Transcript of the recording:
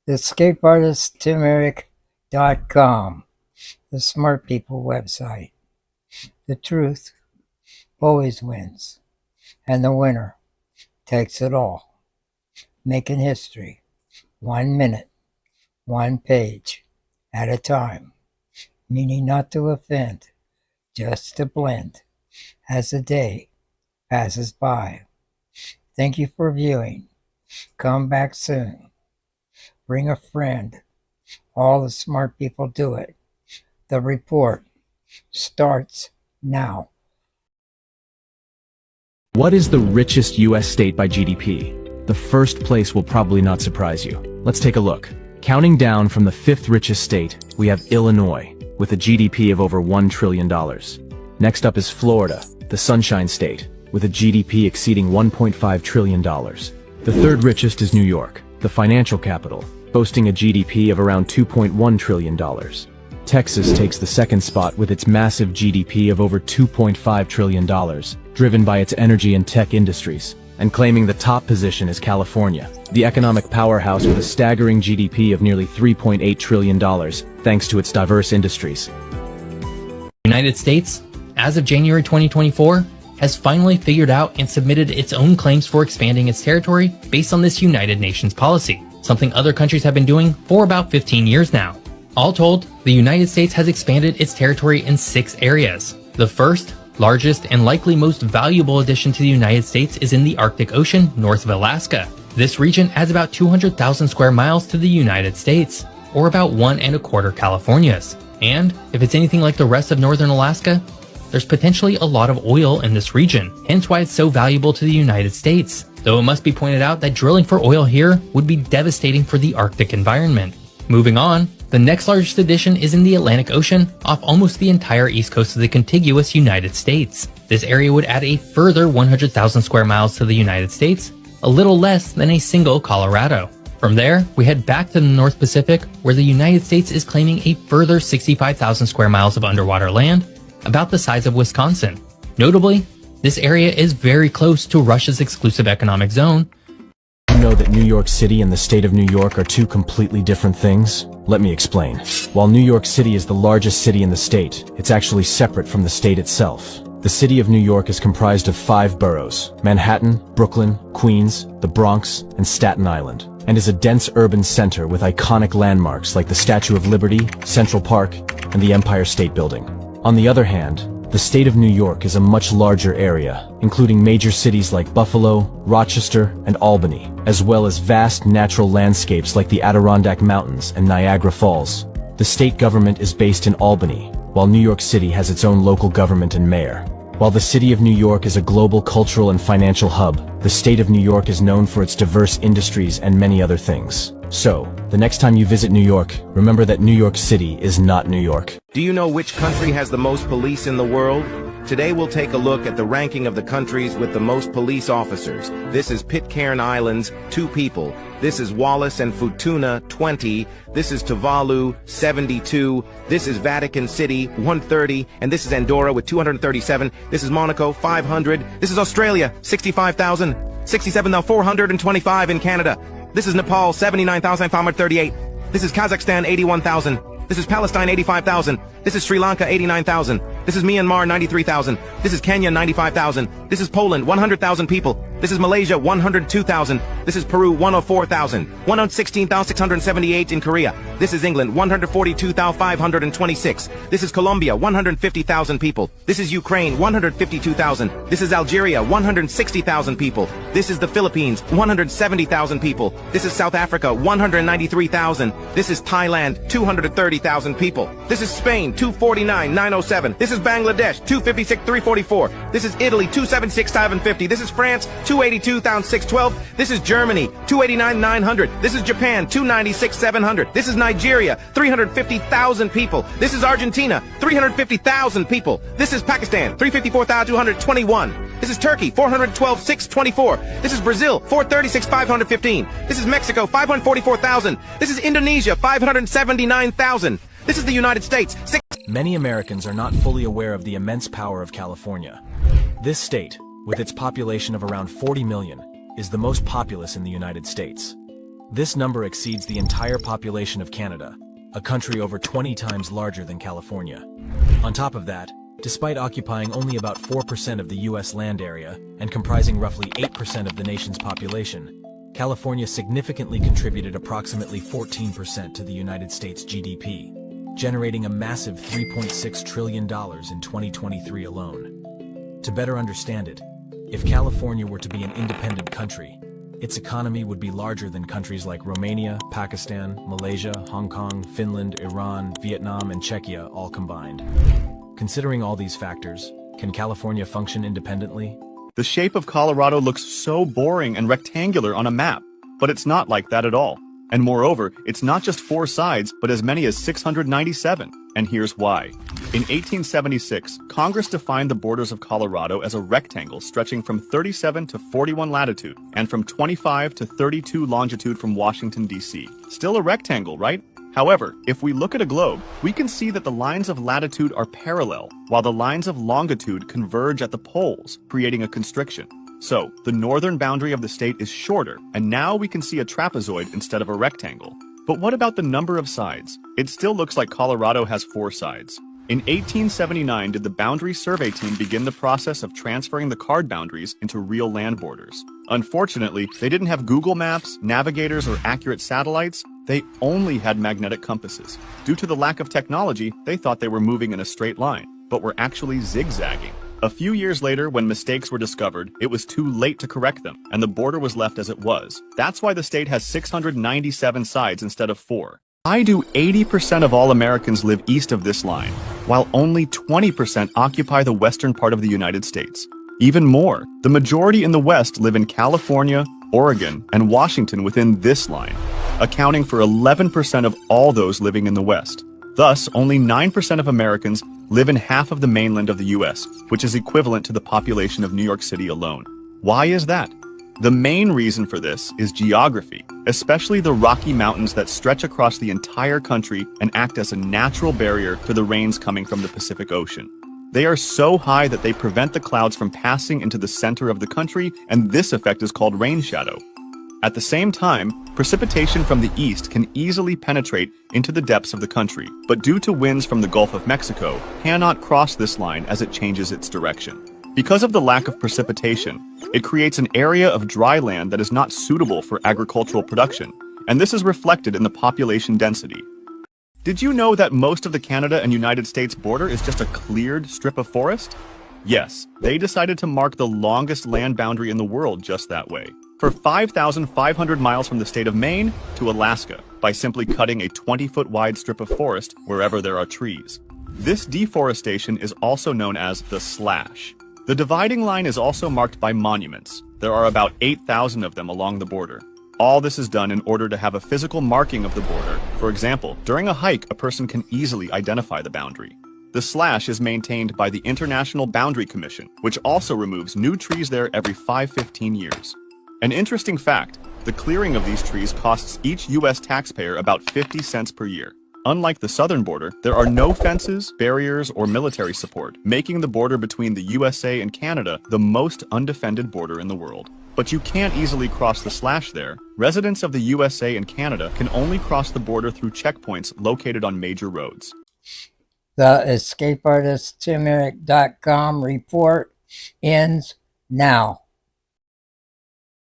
escapeartisttimeric.com, the smart people website. The truth always wins, and the winner takes it all. Making history, 1 minute, 1 page at a time, meaning not to offend, just to blend as the day passes by. Thank you for viewing. Come back soon. Bring a friend. All the smart people do it. The report starts now. What is the richest U.S. state by GDP? The first place will probably not surprise you. Let's take a look. Counting down from the 5th richest state, we have Illinois, with a GDP of over $1 trillion. Next up is Florida, the Sunshine State, with a GDP exceeding $1.5 trillion. The 3rd richest is New York, the financial capital, boasting a GDP of around $2.1 trillion. Texas takes the 2nd spot with its massive GDP of over $2.5 trillion, driven by its energy and tech industries. And claiming the top position is California, the economic powerhouse with a staggering GDP of nearly $3.8 trillion, thanks to its diverse industries. The United States, as of January 2024, has finally figured out and submitted its own claims for expanding its territory based on this United Nations policy, something other countries have been doing for about 15 years now. All told, the United States has expanded its territory in 6 areas. The first, largest, and likely most valuable addition to the United States is in the Arctic Ocean, north of Alaska. This region adds about 200,000 square miles to the United States, or about 1.25 Californias. And if it's anything like the rest of northern Alaska, there's potentially a lot of oil in this region, hence why it's so valuable to the United States. Though it must be pointed out that drilling for oil here would be devastating for the Arctic environment. Moving on, the next largest addition is in the Atlantic Ocean, off almost the entire east coast of the contiguous United States. This area would add a further 100,000 square miles to the United States, a little less than a single Colorado. From there, we head back to the North Pacific, where the United States is claiming a further 65,000 square miles of underwater land, about the size of Wisconsin. Notably, this area is very close to Russia's exclusive economic zone. You know that New York City and the state of New York are 2 completely different things? Let me explain. While New York City is the largest city in the state, it's actually separate from the state itself. The city of New York is comprised of 5 boroughs: Manhattan, Brooklyn, Queens, the Bronx, and Staten Island, and is a dense urban center with iconic landmarks like the Statue of Liberty, Central Park, and the Empire State Building. On the other hand, the state of New York is a much larger area, including major cities like Buffalo, Rochester, and Albany, as well as vast natural landscapes like the Adirondack Mountains and Niagara Falls. The state government is based in Albany, while New York City has its own local government and mayor. While the city of New York is a global cultural and financial hub, the state of New York is known for its diverse industries and many other things. So, the next time you visit New York, remember that New York City is not New York. Do you know which country has the most police in the world? Today we'll take a look at the ranking of the countries with the most police officers. This is Pitcairn Islands, 2 people. This is Wallis and Futuna, 20. This is Tuvalu, 72. This is Vatican City, 130. And this is Andorra with 237. This is Monaco, 500. This is Australia, 65,000. 67,425 in Canada. This is Nepal, 79,538. This is Kazakhstan, 81,000. This is Palestine, 85,000. This is Sri Lanka, 89,000. This is Myanmar, 93,000. This is Kenya, 95,000. This is Poland, 100,000 people. This is Malaysia, 102,000. This is Peru, 104,000. 116,678 in Korea. This is England, 142,526. This is Colombia, 150,000 people. This is Ukraine, 152,000. This is Algeria, 160,000 people. This is the Philippines, 170,000 people. This is South Africa, 193,000. This is Thailand, 230,000 people. This is Spain, 249,907. This is Bangladesh, 256,344. This is Italy, 276,750. This is France, 282,612. This is Germany, 289,900. This is Japan, 296,700. This is Nigeria, 350,000 people. This is Argentina, 350,000 people. This is Pakistan, 354,221. This is Turkey, 412,624. This is Brazil, 436,515. This is Mexico, 544,000. This is Indonesia, 579,000. This is the United States. Many Americans are not fully aware of the immense power of California. This state, with its population of around 40 million, is the most populous in the United States. This number exceeds the entire population of Canada, a country over 20 times larger than California. On top of that, despite occupying only about 4% of the US land area and comprising roughly 8% of the nation's population, California significantly contributed approximately 14% to the United States GDP, generating a massive $3.6 trillion in 2023 alone. To better understand it, if California were to be an independent country, its economy would be larger than countries like Romania, Pakistan, Malaysia, Hong Kong, Finland, Iran, Vietnam, and Czechia all combined. Considering all these factors, can California function independently? The shape of Colorado looks so boring and rectangular on a map, but it's not like that at all. And moreover, it's not just 4 sides, but as many as 697. And here's why. In 1876, Congress defined the borders of Colorado as a rectangle stretching from 37 to 41 latitude and from 25 to 32 longitude from Washington, D.C. Still a rectangle, right? However, if we look at a globe, we can see that the lines of latitude are parallel, while the lines of longitude converge at the poles, creating a constriction. So, the northern boundary of the state is shorter, and now we can see a trapezoid instead of a rectangle. But what about the number of sides? It still looks like Colorado has 4 sides. In 1879 did the Boundary Survey Team begin the process of transferring the card boundaries into real land borders. Unfortunately, they didn't have Google Maps, navigators, or accurate satellites. They only had magnetic compasses. Due to the lack of technology, they thought they were moving in a straight line, but were actually zigzagging. A few years later, when mistakes were discovered, it was too late to correct them, and the border was left as it was. That's why the state has 697 sides instead of 4. Why do 80% of all Americans live east of this line, while only 20% occupy the western part of the United States? Even more, the majority in the West live in California, Oregon, and Washington within this line, accounting for 11% of all those living in the West. Thus, only 9% of Americans live in half of the mainland of the US, which is equivalent to the population of New York City alone. Why is that? The main reason for this is geography, especially the Rocky Mountains that stretch across the entire country and act as a natural barrier to the rains coming from the Pacific Ocean. They are so high that they prevent the clouds from passing into the center of the country, and this effect is called rain shadow. At the same time, precipitation from the east can easily penetrate into the depths of the country, but due to winds from the Gulf of Mexico, cannot cross this line as it changes its direction. Because of the lack of precipitation, it creates an area of dry land that is not suitable for agricultural production, and this is reflected in the population density. Did you know that most of the Canada and United States border is just a cleared strip of forest? Yes, they decided to mark the longest land boundary in the world just that way, for 5,500 miles from the state of Maine to Alaska, by simply cutting a 20-foot wide strip of forest wherever there are trees. This deforestation is also known as the slash. The dividing line is also marked by monuments. There are about 8,000 of them along the border. All this is done in order to have a physical marking of the border. For example, during a hike, a person can easily identify the boundary. The slash is maintained by the International Boundary Commission, which also removes new trees there every 15 years. An interesting fact, the clearing of these trees costs each U.S. taxpayer about 50 cents per year. Unlike the southern border, there are no fences, barriers, or military support, making the border between the USA and Canada the most undefended border in the world. But you can't easily cross the slash there. Residents of the USA and Canada can only cross the border through checkpoints located on major roads. The escapeartisttimerick.com report ends now.